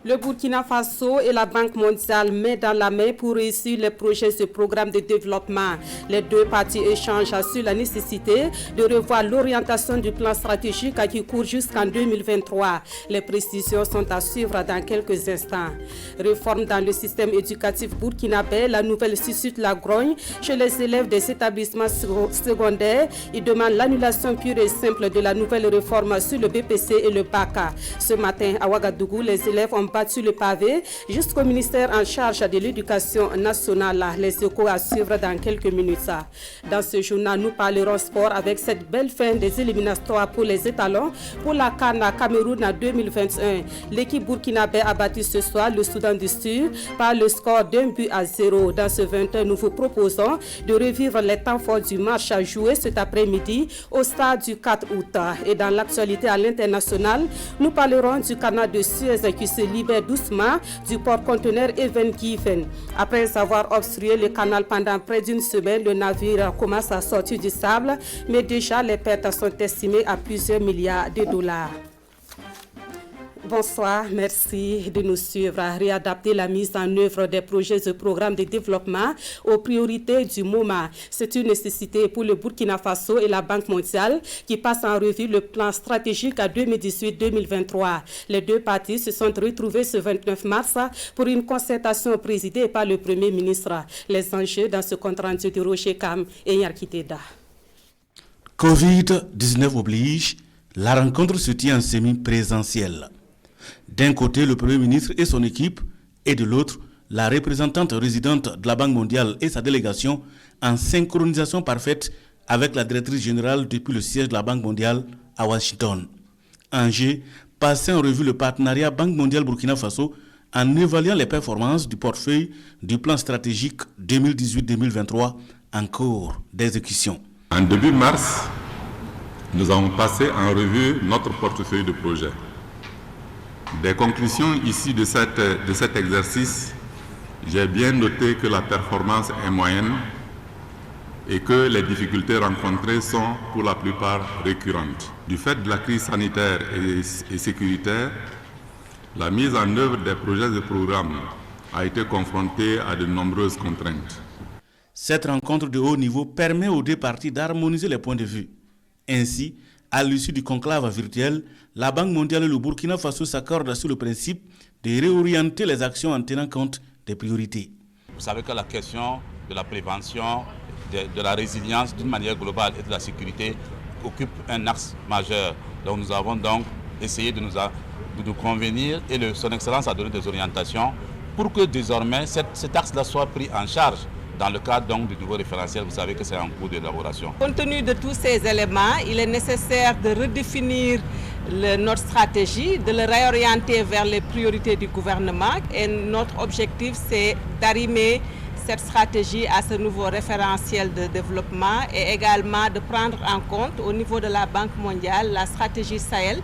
Le Burkina Faso et la Banque mondiale mettent dans la main pour réussir les projets de programme de développement. Les deux parties échangent sur la nécessité de revoir l'orientation du plan stratégique qui court jusqu'en 2023. Les précisions sont à suivre dans quelques instants. Réforme dans le système éducatif burkinabé, la nouvelle suscite la grogne chez les élèves des établissements secondaires. Ils demandent l'annulation pure et simple de la nouvelle réforme sur le BPC et le BAC. Ce matin, à Ouagadougou, les élèves ont battu le pavé jusqu'au ministère en charge de l'éducation nationale. Les échos à suivre dans quelques minutes. Dans ce journal, nous parlerons sport avec cette belle fin des éliminatoires pour les étalons pour la CAN Cameroun 2021. L'équipe burkinabé a battu ce soir le Soudan du Sud par le score d'1-0. Dans ce 21, nous vous proposons de revivre les temps forts du match à jouer cet après-midi au stade du 4 août. Et dans l'actualité à l'international, nous parlerons du canal de Suez qui se libère doucement du porte-conteneur Even Given. Après avoir obstrué le canal pendant près d'une semaine, le navire commence à sortir du sable, mais déjà les pertes sont estimées à plusieurs milliards de dollars. Bonsoir, merci de nous suivre. Réadapter la mise en œuvre des projets et programmes de développement aux priorités du moment. C'est une nécessité pour le Burkina Faso et la Banque mondiale qui passent en revue le plan stratégique à 2018-2023. Les deux parties se sont retrouvées ce 29 mars pour une concertation présidée par le Premier ministre. Les enjeux dans ce compte rendu de Roger Kam et Yarkiteda. Covid-19 oblige, la rencontre se tient en semi-présentiel. D'un côté, le Premier ministre et son équipe, et de l'autre, la représentante résidente de la Banque mondiale et sa délégation, en synchronisation parfaite avec la directrice générale depuis le siège de la Banque mondiale à Washington. Angers passait en revue le partenariat Banque mondiale Burkina Faso en évaluant les performances du portefeuille du plan stratégique 2018-2023 en cours d'exécution. En début mars, nous avons passé en revue notre portefeuille de projets. Des conclusions issues de cet exercice, j'ai bien noté que la performance est moyenne et que les difficultés rencontrées sont pour la plupart récurrentes. Du fait de la crise sanitaire et sécuritaire, la mise en œuvre des projets et programmes a été confrontée à de nombreuses contraintes. Cette rencontre de haut niveau permet aux deux parties d'harmoniser les points de vue. Ainsi, à l'issue du conclave virtuel, la Banque mondiale et le Burkina Faso s'accordent sur le principe de réorienter les actions en tenant compte des priorités. Vous savez que la question de la prévention, de la résilience d'une manière globale et de la sécurité occupe un axe majeur. Donc nous avons donc essayé de nous convenir et son Excellence a donné des orientations pour que désormais cet axe-là soit pris en charge. Dans le cadre donc du nouveau référentiel, vous savez que c'est en cours d'élaboration. Compte tenu de tous ces éléments, il est nécessaire de redéfinir notre stratégie, de le réorienter vers les priorités du gouvernement. Et notre objectif, c'est d'arrimer cette stratégie à ce nouveau référentiel de développement et également de prendre en compte au niveau de la Banque mondiale la stratégie Sahel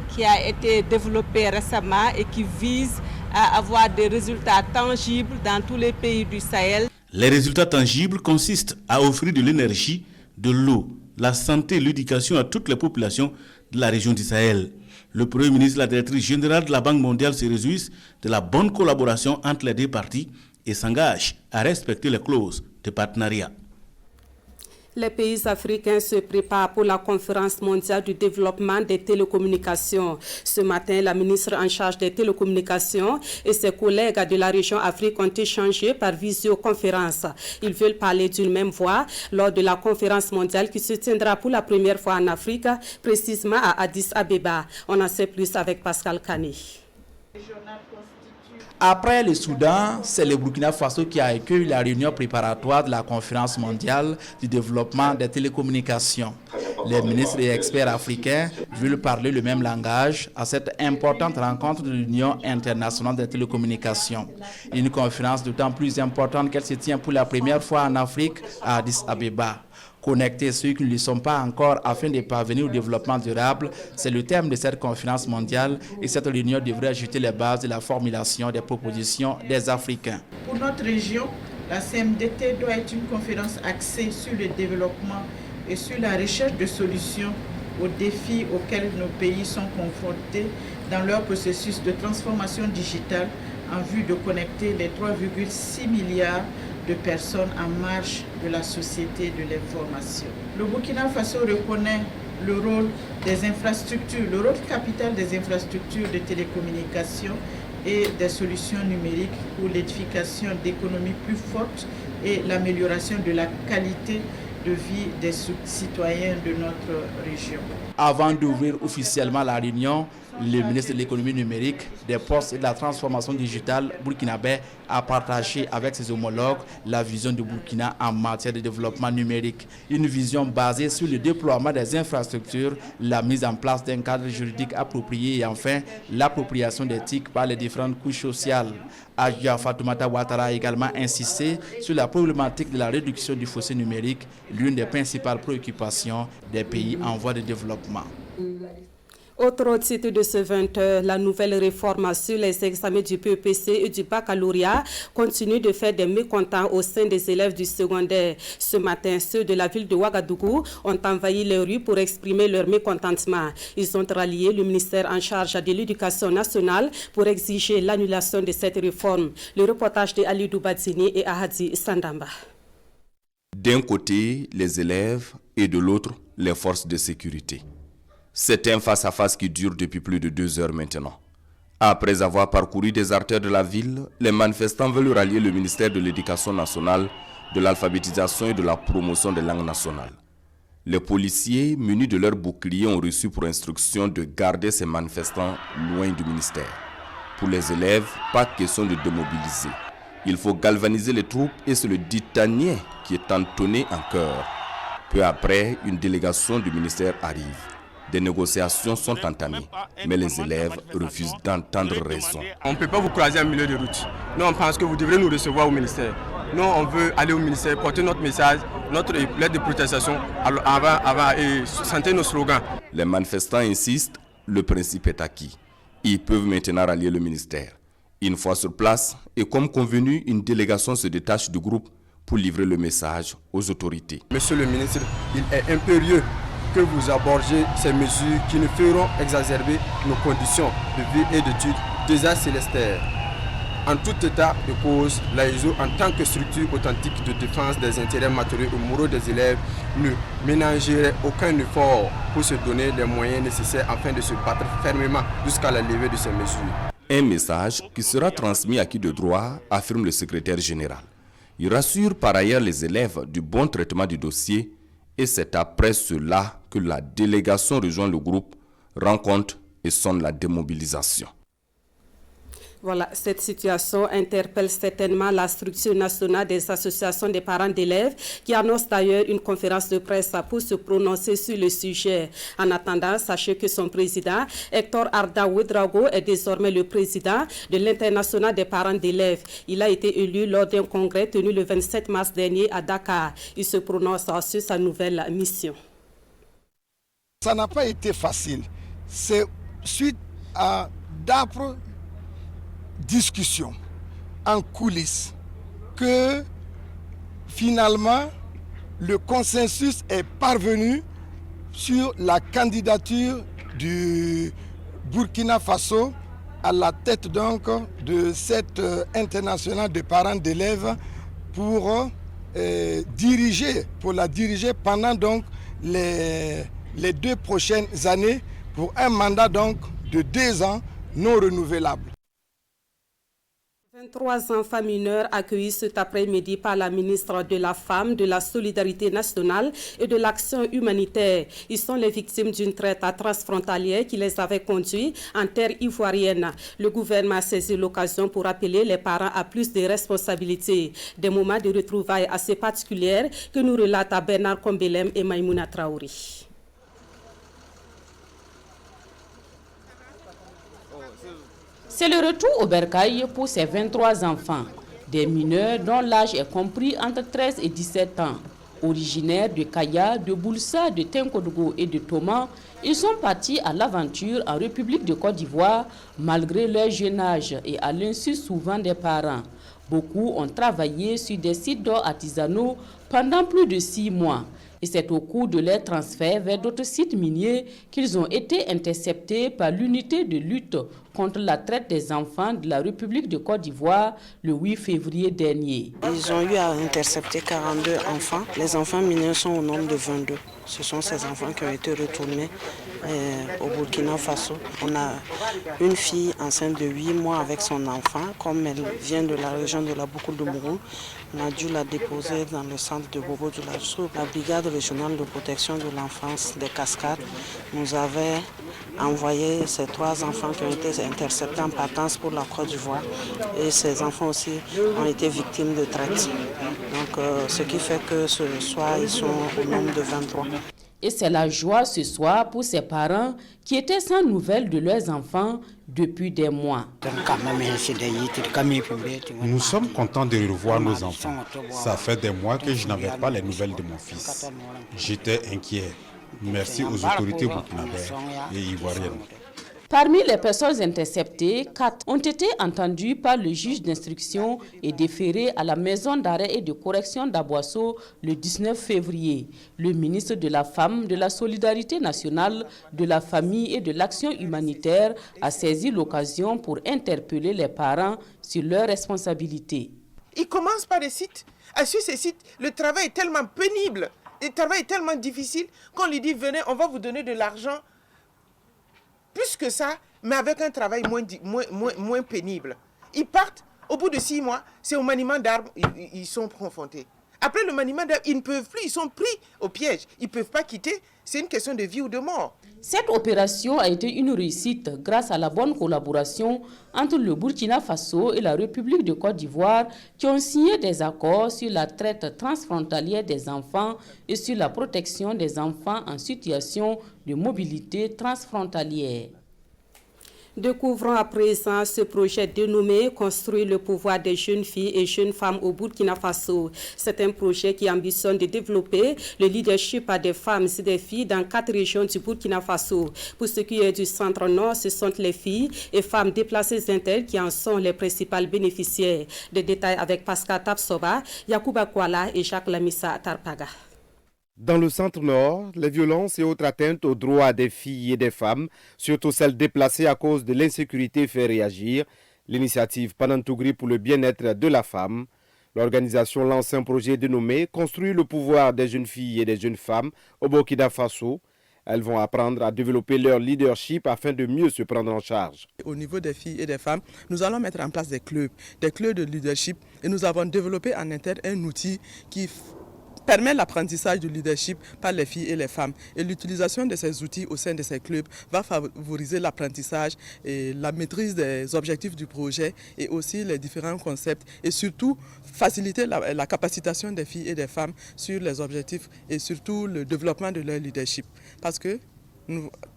qui a été développée récemment et qui vise à avoir des résultats tangibles dans tous les pays du Sahel. Les résultats tangibles consistent à offrir de l'énergie, de l'eau, la santé et l'éducation à toutes les populations de la région du Sahel. Le Premier ministre et la directrice générale de la Banque mondiale se réjouissent de la bonne collaboration entre les deux parties et s'engagent à respecter les clauses de partenariat. Les pays africains se préparent pour la conférence mondiale du développement des télécommunications. Ce matin, la ministre en charge des télécommunications et ses collègues de la région Afrique ont échangé par visioconférence. Ils veulent parler d'une même voix lors de la conférence mondiale qui se tiendra pour la première fois en Afrique, précisément à Addis Abeba. On en sait plus avec Pascal Kani. Après le Soudan, c'est le Burkina Faso qui a accueilli la réunion préparatoire de la conférence mondiale du développement des télécommunications. Les ministres et experts africains veulent parler le même langage à cette importante rencontre de l'Union internationale des télécommunications. Une conférence d'autant plus importante qu'elle se tient pour la première fois en Afrique à Addis Abeba. Connecter ceux qui ne le sont pas encore afin de parvenir au développement durable, c'est le thème de cette conférence mondiale et cette réunion devrait ajouter les bases de la formulation des propositions des Africains. Pour notre région, la CMDT doit être une conférence axée sur le développement et sur la recherche de solutions aux défis auxquels nos pays sont confrontés dans leur processus de transformation digitale en vue de connecter les 3,6 milliards de personnes en marge de la société de l'information. Le Burkina Faso reconnaît le rôle des infrastructures, le rôle capital des infrastructures de télécommunications et des solutions numériques pour l'édification d'économies plus fortes et l'amélioration de la qualité de vie des citoyens de notre région. Avant d'ouvrir officiellement la réunion, le ministre de l'économie numérique, des postes et de la transformation digitale burkinabé a partagé avec ses homologues la vision du Burkina en matière de développement numérique. Une vision basée sur le déploiement des infrastructures, la mise en place d'un cadre juridique approprié et enfin l'appropriation des TIC par les différentes couches sociales. Adja Fatoumata Ouattara a également insisté sur la problématique de la réduction du fossé numérique, l'une des principales préoccupations des pays en voie de développement. Autre titre de ce 20h, la nouvelle réforme sur les examens du PEPC et du baccalauréat continue de faire des mécontents au sein des élèves du secondaire. Ce matin, ceux de la ville de Ouagadougou ont envahi les rues pour exprimer leur mécontentement. Ils ont rallié le ministère en charge de l'Éducation nationale pour exiger l'annulation de cette réforme. Le reportage de Ali Doubadzini et Ahadi Sandamba. D'un côté, les élèves et de l'autre, les forces de sécurité. C'est un face-à-face qui dure depuis plus de 2 heures maintenant. Après avoir parcouru des artères de la ville, les manifestants veulent rallier le ministère de l'Éducation nationale, de l'alphabétisation et de la promotion des langues nationales. Les policiers, munis de leurs boucliers, ont reçu pour instruction de garder ces manifestants loin du ministère. Pour les élèves, pas question de démobiliser. Il faut galvaniser les troupes et c'est le Ditanien qui est entonné en chœur. Peu après, une délégation du ministère arrive. Des négociations sont entamées, mais les élèves refusent d'entendre raison. On ne peut pas vous croiser en milieu de route. Nous, on pense que vous devrez nous recevoir au ministère. Nous, on veut aller au ministère, porter notre message, notre lettre de protestation avant et chanter nos slogans. Les manifestants insistent, le principe est acquis. Ils peuvent maintenant rallier le ministère. Une fois sur place, et comme convenu, une délégation se détache du groupe pour livrer le message aux autorités. Monsieur le ministre, il est impérieux que vous abordiez ces mesures qui ne feront exacerber nos conditions de vie et d'études déjà célestaires. En tout état de cause, l'AESO, en tant que structure authentique de défense des intérêts matériels et moraux des élèves, ne ménagerait aucun effort pour se donner les moyens nécessaires afin de se battre fermement jusqu'à la levée de ces mesures. Un message qui sera transmis à qui de droit, affirme le secrétaire général. Il rassure par ailleurs les élèves du bon traitement du dossier et c'est après cela que la délégation rejoint le groupe, rend compte et sonne la démobilisation. Voilà, cette situation interpelle certainement la structure nationale des associations des parents d'élèves qui annonce d'ailleurs une conférence de presse pour se prononcer sur le sujet. En attendant, sachez que son président, Hector Arda Ouedraogo, est désormais le président de l'International des parents d'élèves. Il a été élu lors d'un congrès tenu le 27 mars dernier à Dakar. Il se prononce sur sa nouvelle mission. Ça n'a pas été facile. C'est suite à d'âpres discussion en coulisses que finalement le consensus est parvenu sur la candidature du Burkina Faso à la tête donc de cette internationale des parents d'élèves pour la diriger pendant donc les 2 prochaines années pour un mandat donc de 2 ans non renouvelable. 23 enfants mineurs accueillis cet après-midi par la ministre de la Femme, de la Solidarité nationale et de l'Action humanitaire. Ils sont les victimes d'une traite transfrontalière qui les avait conduits en terre ivoirienne. Le gouvernement a saisi l'occasion pour appeler les parents à plus de responsabilités. Des moments de retrouvailles assez particuliers que nous relatent Bernard Kombelem et Maïmouna Traouri. C'est le retour au bercail pour ces 23 enfants, des mineurs dont l'âge est compris entre 13 et 17 ans. Originaires de Kaya, de Boulsa, de Tenkodogo et de Thomas, ils sont partis à l'aventure en République de Côte d'Ivoire malgré leur jeune âge et à l'insu souvent des parents. Beaucoup ont travaillé sur des sites d'or artisanaux pendant plus de 6 mois. Et c'est au cours de leur transfert vers d'autres sites miniers qu'ils ont été interceptés par l'unité de lutte contre la traite des enfants de la République de Côte d'Ivoire le 8 février dernier. Ils ont eu à intercepter 42 enfants. Les enfants mineurs sont au nombre de 22. Ce sont ces enfants qui ont été retournés au Burkina Faso. On a une fille enceinte de 8 mois avec son enfant. Comme elle vient de la région de la Boucoul-de-Mourou, on a dû la déposer dans le centre de Bobo de la Soupe. La brigade régionale de protection de l'enfance des Cascades nous avait envoyé ces 3 enfants qui ont été interceptés en partance pour la Côte d'Ivoire. Et ces enfants aussi ont été victimes de traite. Donc, ce qui fait que ce soir, ils sont au nombre de 23. Et c'est la joie ce soir pour ces parents qui étaient sans nouvelles de leurs enfants depuis des mois. Nous sommes contents de revoir nos enfants. Ça fait des mois que je n'avais pas les nouvelles de mon fils. J'étais inquiet. Merci aux autorités burkinabées et ivoiriennes. Parmi les personnes interceptées, 4 ont été entendues par le juge d'instruction et déférées à la maison d'arrêt et de correction d'Aboisseau le 19 février. Le ministre de la Femme, de la Solidarité nationale, de la Famille et de l'Action humanitaire a saisi l'occasion pour interpeller les parents sur leurs responsabilités. Il commence par des sites. Et sur ces sites, le travail est tellement pénible, le travail est tellement difficile qu'on lui dit « Venez, on va vous donner de l'argent ». Plus que ça, mais avec un travail moins pénible. Ils partent, au bout de 6 mois, c'est au maniement d'arbres, ils sont confrontés. Après le maniement d'arbres, ils ne peuvent plus, ils sont pris au piège. Ils ne peuvent pas quitter, c'est une question de vie ou de mort. Cette opération a été une réussite grâce à la bonne collaboration entre le Burkina Faso et la République de Côte d'Ivoire qui ont signé des accords sur la traite transfrontalière des enfants et sur la protection des enfants en situation de mobilité transfrontalière. Découvrons à présent ce projet dénommé « Construire le pouvoir des jeunes filles et jeunes femmes au Burkina Faso ». C'est un projet qui ambitionne de développer le leadership des femmes et des filles dans 4 régions du Burkina Faso. Pour ce qui est du centre-nord, ce sont les filles et femmes déplacées internes qui en sont les principales bénéficiaires. Des détails avec Pascal Tapsoba, Yacouba Kouala et Jacques Lamissa Tarpaga. Dans le centre-nord, les violences et autres atteintes aux droits des filles et des femmes, surtout celles déplacées à cause de l'insécurité, fait réagir l'initiative Panantougri pour le bien-être de la femme. L'organisation lance un projet dénommé « Construire le pouvoir des jeunes filles et des jeunes femmes au Burkina Faso ». Elles vont apprendre à développer leur leadership afin de mieux se prendre en charge. Au niveau des filles et des femmes, nous allons mettre en place des clubs de leadership et nous avons développé en interne un outil qui permet l'apprentissage du leadership par les filles et les femmes. Et l'utilisation de ces outils au sein de ces clubs va favoriser l'apprentissage et la maîtrise des objectifs du projet et aussi les différents concepts et surtout faciliter la capacitation des filles et des femmes sur les objectifs et surtout le développement de leur leadership. Parce que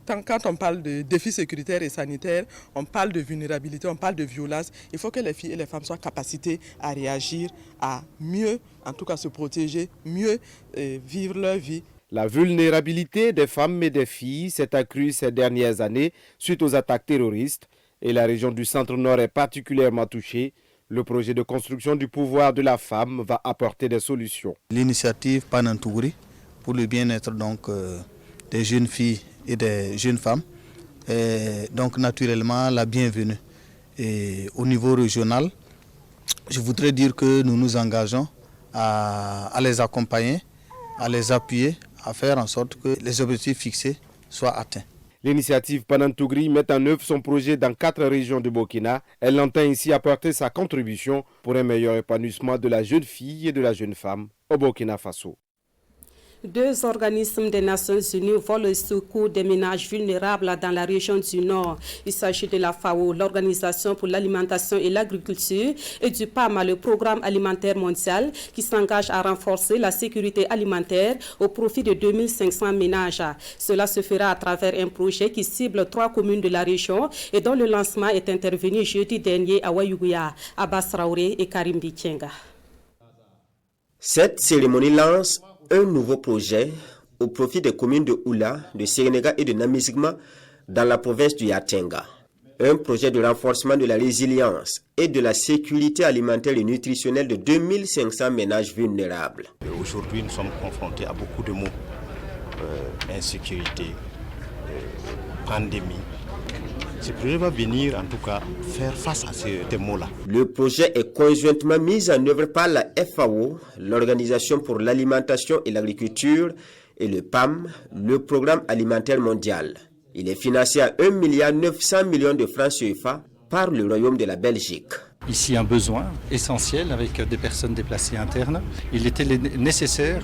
quand on parle de défis sécuritaires et sanitaires, on parle de vulnérabilité, on parle de violence. Il faut que les filles et les femmes soient capacitées à réagir, à mieux, en tout cas se protéger, mieux vivre leur vie. La vulnérabilité des femmes et des filles s'est accrue ces dernières années suite aux attaques terroristes et la région du centre-nord est particulièrement touchée. Le projet de construction du pouvoir de la femme va apporter des solutions. L'initiative Panantougri pour le bien-être des jeunes filles et des jeunes femmes est donc naturellement la bienvenue. Et au niveau régional, je voudrais dire que nous nous engageons à les accompagner, à les appuyer, à faire en sorte que les objectifs fixés soient atteints. L'initiative Panantougri met en œuvre son projet dans 4 régions du Burkina. Elle entend ici apporter sa contribution pour un meilleur épanouissement de la jeune fille et de la jeune femme au Burkina Faso. 2 organismes des Nations Unies volent le secours des ménages vulnérables dans la région du Nord. Il s'agit de la FAO, l'Organisation pour l'alimentation et l'agriculture, et du PAM, le Programme alimentaire mondial, qui s'engage à renforcer la sécurité alimentaire au profit de 2500 ménages. Cela se fera à travers un projet qui cible 3 communes de la région et dont le lancement est intervenu jeudi dernier à Wayuguya, Abbas Traoré et Karim Bikenga. Cette cérémonie lance un nouveau projet au profit des communes de Oula, de Sérénéga et de Namizigma dans la province du Yatenga. Un projet de renforcement de la résilience et de la sécurité alimentaire et nutritionnelle de 2500 ménages vulnérables. Aujourd'hui, nous sommes confrontés à beaucoup de maux. Insécurité, pandémie. Ce projet va venir en tout cas faire face à ces maux-là. Le projet est conjointement mis en œuvre par la FAO, l'Organisation pour l'alimentation et l'agriculture, et le PAM, le Programme alimentaire mondial. Il est financé à 1,9 milliard de francs CFA par le Royaume de la Belgique. Ici un besoin essentiel avec des personnes déplacées internes. Il était nécessaire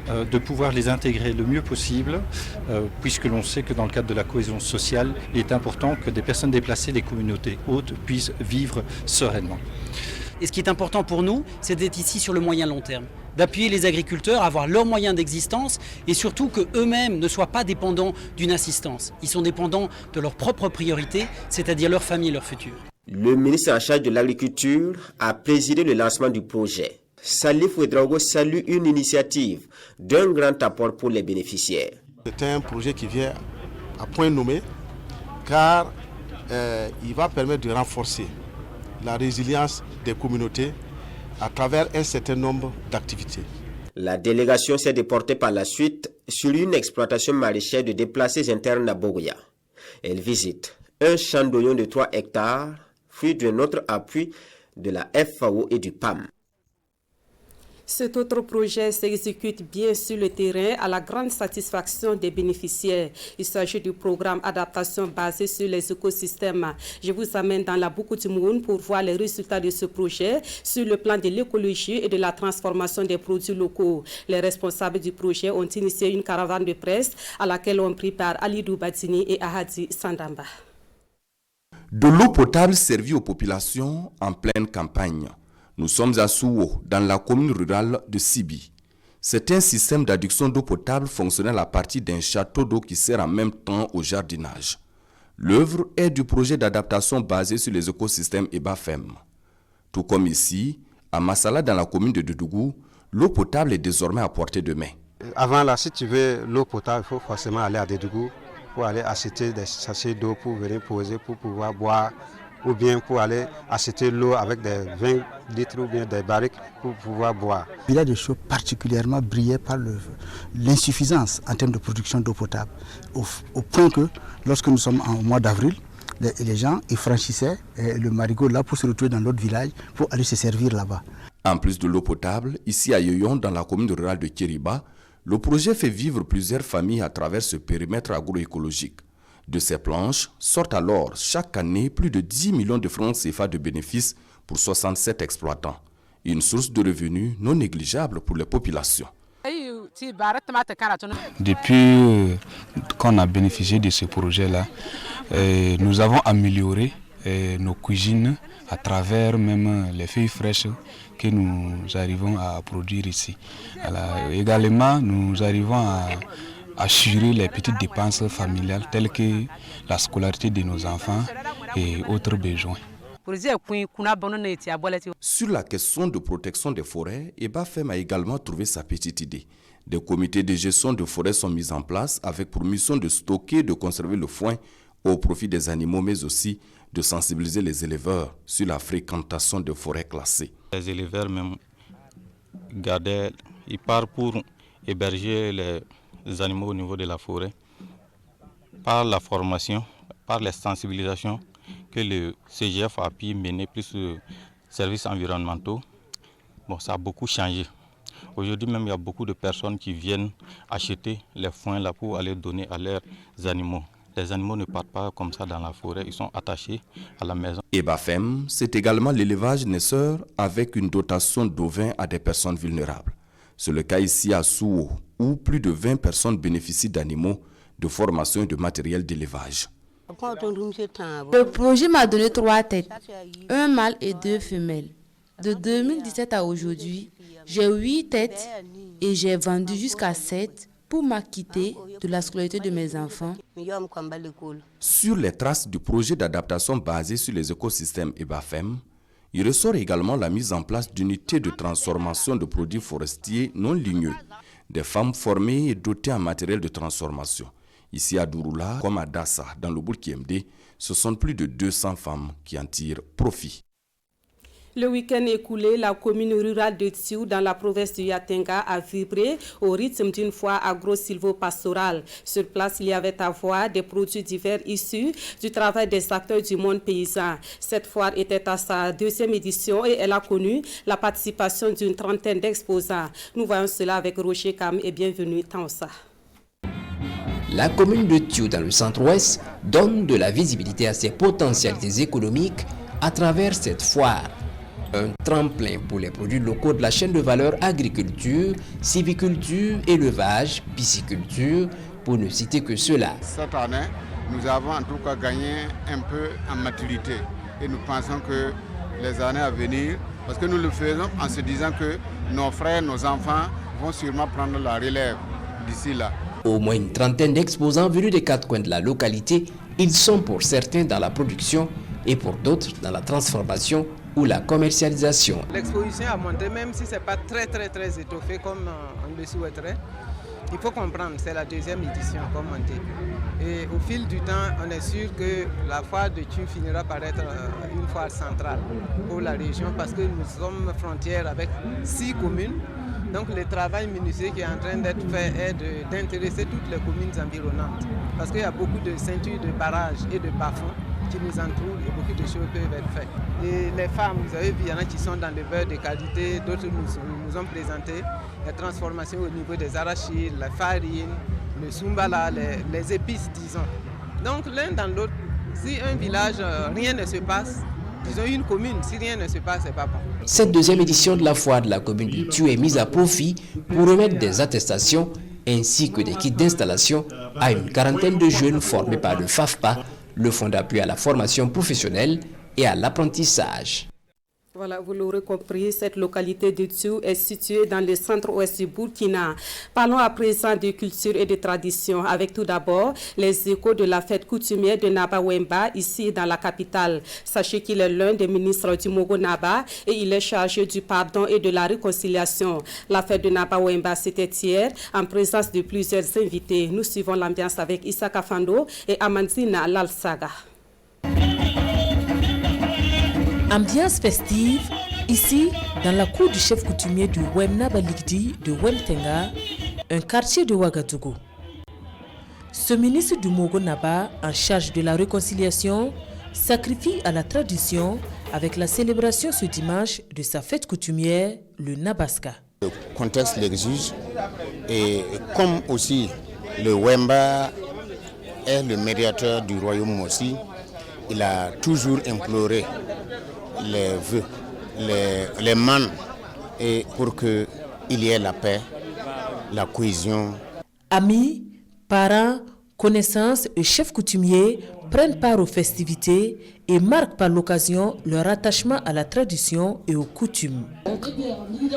de pouvoir les intégrer le mieux possible puisque l'on sait que dans le cadre de la cohésion sociale, il est important que des personnes déplacées des communautés hautes puissent vivre sereinement. Et ce qui est important pour nous, c'est d'être ici sur le moyen long terme, d'appuyer les agriculteurs à avoir leurs moyens d'existence et surtout qu'eux-mêmes ne soient pas dépendants d'une assistance. Ils sont dépendants de leurs propres priorités, c'est-à-dire leur famille et leur futur. Le ministre en charge de l'agriculture a présidé le lancement du projet. Salif Ouedraogo salue une initiative d'un grand apport pour les bénéficiaires. C'est un projet qui vient à point nommé car il va permettre de renforcer la résilience des communautés à travers un certain nombre d'activités. La délégation s'est déportée par la suite sur une exploitation maraîchère de déplacés internes à Bogoya. Elle visite un champ d'oignons de 3 hectares, fruit d'un autre appui de la FAO et du PAM. Cet autre projet s'exécute bien sur le terrain à la grande satisfaction des bénéficiaires. Il s'agit du programme adaptation basé sur les écosystèmes. Je vous amène dans la Boukou du Moun pour voir les résultats de ce projet sur le plan de l'écologie et de la transformation des produits locaux. Les responsables du projet ont initié une caravane de presse à laquelle ont pris part Alidou Batini et Ahadi Sandamba. De l'eau potable servie aux populations en pleine campagne. Nous sommes à Souo, dans la commune rurale de Sibi. C'est un système d'adduction d'eau potable fonctionnel à partir d'un château d'eau qui sert en même temps au jardinage. L'œuvre est du projet d'adaptation basé sur les écosystèmes EBAFEM. Tout comme ici, à Massala, dans la commune de Dodougou, l'eau potable est désormais à portée de main. Avant là, si tu veux l'eau potable, il faut forcément aller à Dodougou pour aller acheter des sachets d'eau pour venir poser, pour pouvoir boire, ou bien pour aller acheter l'eau avec des 20 litres ou bien des barriques pour pouvoir boire. Il y a des choses particulièrement brillées par l'insuffisance en termes de production d'eau potable, au point que lorsque nous sommes en mois d'avril, les gens ils franchissaient le marigot là pour se retrouver dans l'autre village pour aller se servir là-bas. En plus de l'eau potable, ici à Yoyon, dans la commune rurale de Kiriba, le projet fait vivre plusieurs familles à travers ce périmètre agroécologique. De ces planches sortent alors chaque année plus de 10 millions de francs CFA de bénéfices pour 67 exploitants. Une source de revenus non négligeable pour les populations. Depuis qu'on a bénéficié de ce projet-là, nous avons amélioré nos cuisines à travers même les feuilles fraîches que nous arrivons à produire ici. Alors, également, nous arrivons à assurer les petites dépenses familiales telles que la scolarité de nos enfants et autres besoins. Sur la question de protection des forêts, EBAFEM a également trouvé sa petite idée. Des comités de gestion de forêts sont mis en place avec pour mission de stocker et de conserver le foin au profit des animaux, mais aussi de sensibiliser les éleveurs sur la fréquentation de forêts classées. Les éleveurs même ils partent pour héberger les animaux au niveau de la forêt par la formation, par les sensibilisations que le CGF a pu mener plus de services environnementaux. Bon, ça a beaucoup changé. Aujourd'hui même, il y a beaucoup de personnes qui viennent acheter les foins là pour aller donner à leurs animaux. Les animaux ne partent pas comme ça dans la forêt, ils sont attachés à la maison. EBAFEM, c'est également l'élevage naisseur avec une dotation d'ovins à des personnes vulnérables. C'est le cas ici à Souo, où plus de 20 personnes bénéficient d'animaux, de formation et de matériel d'élevage. Le projet m'a donné 3 têtes, un mâle et 2 femelles. De 2017 à aujourd'hui, j'ai 8 têtes et j'ai vendu jusqu'à 7 pour m'acquitter de la scolarité de mes enfants. Sur les traces du projet d'adaptation basé sur les écosystèmes EBAFEM, il ressort également la mise en place d'unités de transformation de produits forestiers non ligneux, des femmes formées et dotées en matériel de transformation. Ici à Douroula, comme à Dassa, dans le Bourg-Kiemdé, ce sont plus de 200 femmes qui en tirent profit. Le week-end écoulé, la commune rurale de Tsiou, dans la province de Yatenga, a vibré au rythme d'une foire agro-silvo-pastorale. Sur place, il y avait à voir des produits divers issus du travail des acteurs du monde paysan. Cette foire était à sa 2e édition et elle a connu la participation d'une trentaine d'exposants. Nous voyons cela avec Roger Kam et bienvenue Tansa. La commune de Tsiou, dans le centre-ouest, donne de la visibilité à ses potentialités économiques à travers cette foire. Un tremplin pour les produits locaux de la chaîne de valeur agriculture, sylviculture, élevage, pisciculture, pour ne citer que cela. Cette année, nous avons en tout cas gagné un peu en maturité et nous pensons que les années à venir, parce que nous le faisons en se disant que nos frères, nos enfants vont sûrement prendre la relève d'ici là. Au moins une trentaine d'exposants venus des 4 coins de la localité, ils sont pour certains dans la production et pour d'autres dans la transformation ou la commercialisation. L'exposition a monté, même si ce n'est pas très étoffé comme on le souhaiterait. Il faut comprendre, c'est la 2e édition comme monté. Et au fil du temps, on est sûr que la foire de Tsiou finira par être une foire centrale pour la région parce que nous sommes frontières avec 6 communes. Donc le travail minutieux qui est en train d'être fait est d'intéresser toutes les communes environnantes. Parce qu'il y a beaucoup de ceintures de barrages et de bas-fonds qui nous entourent et beaucoup de choses peuvent être faites. Et les femmes, vous avez vu, il y en a qui sont dans le beurre de qualité, d'autres nous ont présenté les transformations au niveau des arachides, la farine, le sumbala, les épices, disons. Donc l'un dans l'autre, si un village, rien ne se passe, disons une commune, si rien ne se passe, c'est pas bon. Cette 2e édition de la foire de la commune de Tsiou est mise à profit pour remettre des attestations ainsi que des kits d'installation à une quarantaine de jeunes formés par le FAFPA, le Fonds d'appui à la formation professionnelle et à l'apprentissage. Voilà, vous l'aurez compris, cette localité de Tsiou est située dans le centre-ouest du Burkina. Parlons à présent de culture et de tradition, avec tout d'abord les échos de la fête coutumière de Naba Wemba, ici dans la capitale. Sachez qu'il est l'un des ministres du Mogo Naba et il est chargé du pardon et de la réconciliation. La fête de Naba Wemba, c'était hier, en présence de plusieurs invités. Nous suivons l'ambiance avec Issa Kafando et Amandina Lalsaga. Ambiance festive, ici, dans la cour du chef coutumier du Wemnaba Ligdi de Wemtenga, un quartier de Ouagadougou. Ce ministre du Mogo Naba, en charge de la réconciliation, sacrifie à la tradition avec la célébration ce dimanche de sa fête coutumière, le Nabaska. Le contexte l'exige et comme aussi le Wemba est le médiateur du royaume aussi, il a toujours imploré les vœux, les mannes, et pour qu'il y ait la paix, la cohésion. Amis, parents, connaissances et chefs coutumiers prennent part aux festivités et marquent par l'occasion leur attachement à la tradition et aux coutumes. Donc,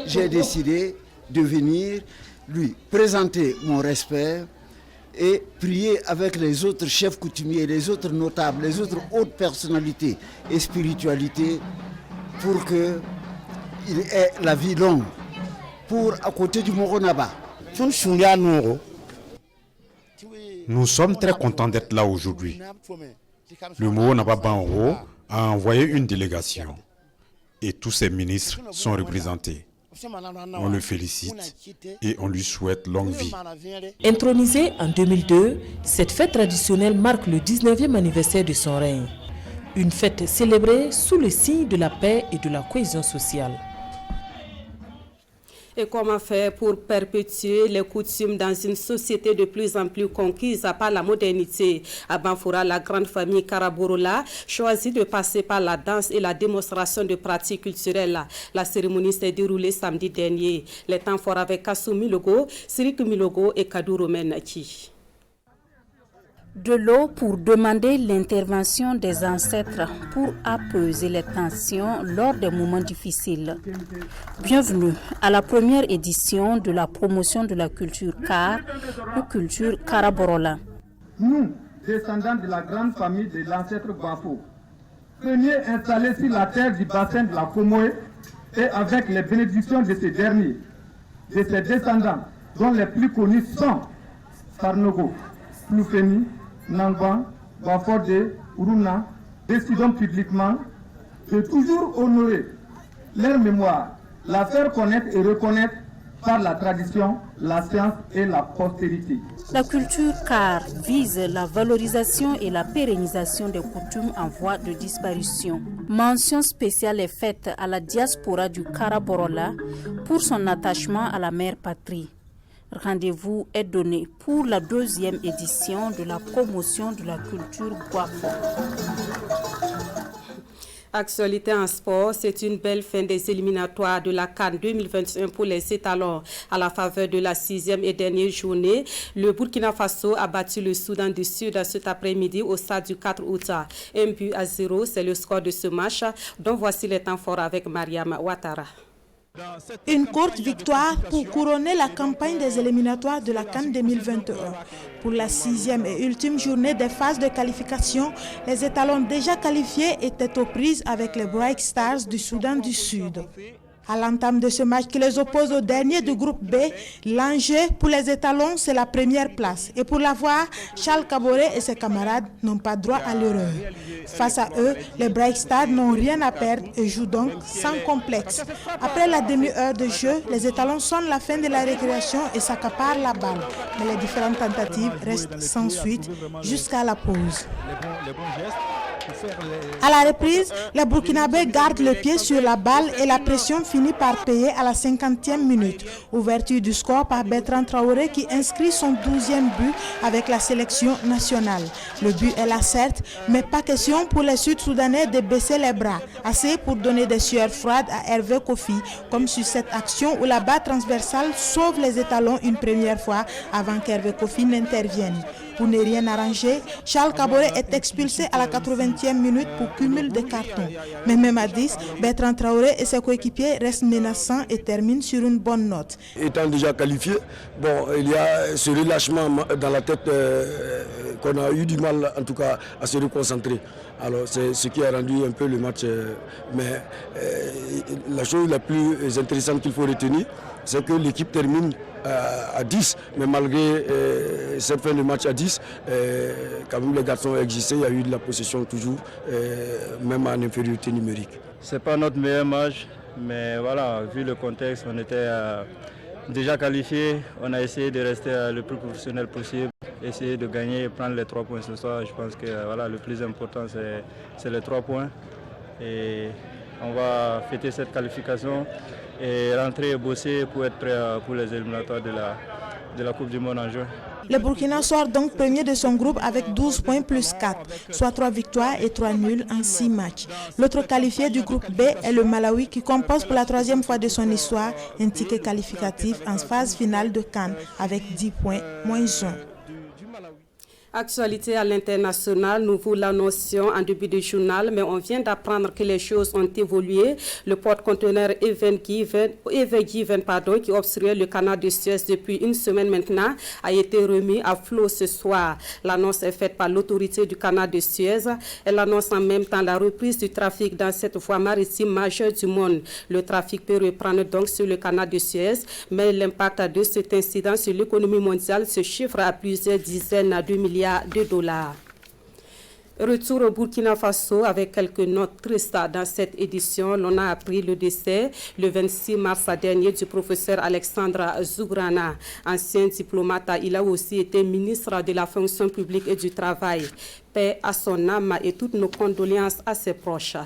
j'ai décidé de venir lui présenter mon respect et prier avec les autres chefs coutumiers, les autres notables, les autres hautes personnalités et spiritualités pour qu'il ait la vie longue, pour à côté du Mogo Naba. Nous sommes très contents d'être là aujourd'hui. Le Mogo Naba Banro a envoyé une délégation et tous ses ministres sont représentés. On le félicite et on lui souhaite longue vie. Intronisée en 2002, cette fête traditionnelle marque le 19e anniversaire de son règne. Une fête célébrée sous le signe de la paix et de la cohésion sociale. Et comment faire pour perpétuer les coutumes dans une société de plus en plus conquise par la modernité? À Banfoura, la grande famille Karaborola choisit de passer par la danse et la démonstration de pratiques culturelles. La cérémonie s'est déroulée samedi dernier. Les temps forts avec Kassou Milogo, Sirik Milogo et Kadou Romenaki. De l'eau pour demander l'intervention des ancêtres pour apaiser les tensions lors des moments difficiles. Bienvenue à la première édition de la promotion de la culture Kar ou culture Karaborola. Nous, descendants de la grande famille de l'ancêtre Bafo, premiers installés sur la terre du bassin de la Komoé et avec les bénédictions de ces derniers, de ses descendants, dont les plus connus sont Sarnogo, Ploufeni, Nangban, Baforde, Uruna, décidons publiquement de toujours honorer leur mémoire, la faire connaître et reconnaître par la tradition, la science et la postérité. La culture CAR vise la valorisation et la pérennisation des coutumes en voie de disparition. Mention spéciale est faite à la diaspora du Karaborola pour son attachement à la mère patrie. Rendez-vous est donné pour la 2e édition de la promotion de la culture Gwafo. Actualité en sport, c'est une belle fin des éliminatoires de la CAN 2021 pour les étalons. À la faveur de la 6e et dernière journée, le Burkina Faso a battu le Soudan du Sud cet après-midi au stade du 4 août. 1-0, c'est le score de ce match, dont voici les temps forts avec Mariam Ouattara. Une courte victoire pour couronner la campagne des éliminatoires de la CAN 2021. Pour la 6e et ultime journée des phases de qualification, les étalons déjà qualifiés étaient aux prises avec les Bright Stars du Soudan du Sud. À l'entame de ce match qui les oppose au dernier du groupe B, l'enjeu pour les étalons, c'est la première place. Et pour l'avoir, Charles Kaboré et ses camarades n'ont pas droit à l'erreur. Face à eux, les Bright Stars n'ont rien à perdre et jouent donc sans complexe. Après la demi-heure de jeu, les étalons sonnent la fin de la récréation et s'accaparent la balle. Mais les différentes tentatives restent sans suite jusqu'à la pause. À la reprise, les Burkinabés gardent le pied sur la balle et la pression finit par payer à la 50e minute. Ouverture du score par Bertrand Traoré qui inscrit son 12e but avec la sélection nationale. Le but est là certes, mais pas question pour les Sud-Soudanais de baisser les bras. Assez pour donner des sueurs froides à Hervé Kofi, comme sur cette action où la barre transversale sauve les étalons une première fois avant qu'Hervé Kofi n'intervienne. Pour ne rien arranger, Charles Kaboré est expulsé à la 80e minute pour cumul de cartons. Mais même à 10, Bertrand Traoré et ses coéquipiers restent menaçants et terminent sur une bonne note. Étant déjà qualifié, bon, il y a ce relâchement dans la tête qu'on a eu du mal en tout cas à se reconcentrer. Alors c'est ce qui a rendu un peu le match. Mais la chose la plus intéressante qu'il faut retenir, c'est que l'équipe termine à 10, mais malgré cette fin de match à 10, quand même les garçons ont existé, il y a eu de la possession toujours, même en infériorité numérique. Ce n'est pas notre meilleur match, mais voilà, vu le contexte, on était déjà qualifiés, on a essayé de rester le plus professionnel possible, essayer de gagner et prendre les 3 points ce soir. Je pense que voilà, le plus important c'est les 3 points et on va fêter cette qualification et rentrer et bosser pour être prêt pour les éliminatoires de la Coupe du Monde en juin. Le Burkina sort donc premier de son groupe avec 12 points plus 4, soit 3 victoires et 3 nuls en 6 matchs. L'autre qualifié du groupe B est le Malawi qui compose pour la 3e fois de son histoire un ticket qualificatif en phase finale de CAN avec 10 points moins 1. Actualité à l'international, nous vous l'annoncions en début de journal, mais on vient d'apprendre que les choses ont évolué. Le porte-conteneur Ever Given, qui obstruait le canal de Suez depuis une semaine maintenant, a été remis à flot ce soir. L'annonce est faite par l'autorité du canal de Suez. Elle annonce en même temps la reprise du trafic dans cette voie maritime majeure du monde. Le trafic peut reprendre donc sur le canal de Suez, mais l'impact de cet incident sur l'économie mondiale se chiffre à plusieurs dizaines de milliards de dollars. Retour au Burkina Faso avec quelques notes tristes dans cette édition. L'on a appris le décès le 26 mars dernier du professeur Alexandre Zougrana. Ancien diplomate, il a aussi été ministre de la fonction publique et du travail. Paix à son âme et toutes nos condoléances à ses proches.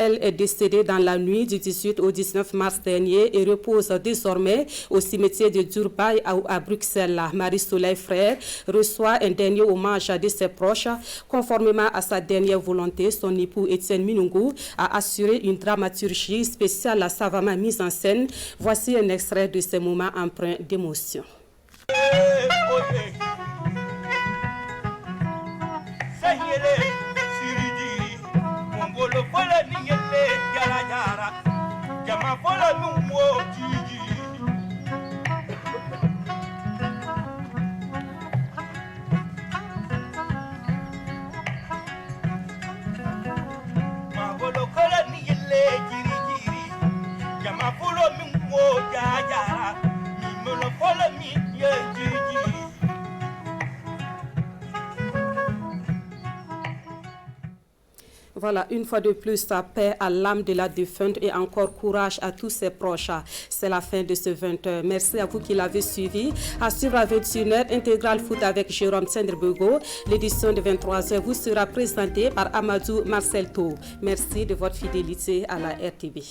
Elle est décédée dans la nuit du 18 au 19 mars dernier et repose désormais au cimetière de Durbaï à Bruxelles. Marie-Soleil Frère reçoit un dernier hommage de ses proches. Conformément à sa dernière volonté, son époux Étienne Minungu a assuré une dramaturgie spéciale à savamment mise en scène. Voici un extrait de ces moments empreints d'émotion. Voilà, une fois de plus, paix à l'âme de la défunte et encore courage à tous ses proches. C'est la fin de ce 20h. Merci à vous qui l'avez suivi. À suivre à 21h, Intégral Foot avec Jérôme Sendrebogo. L'édition de 23h vous sera présentée par Amadou Marcel Tou. Merci de votre fidélité à la RTV.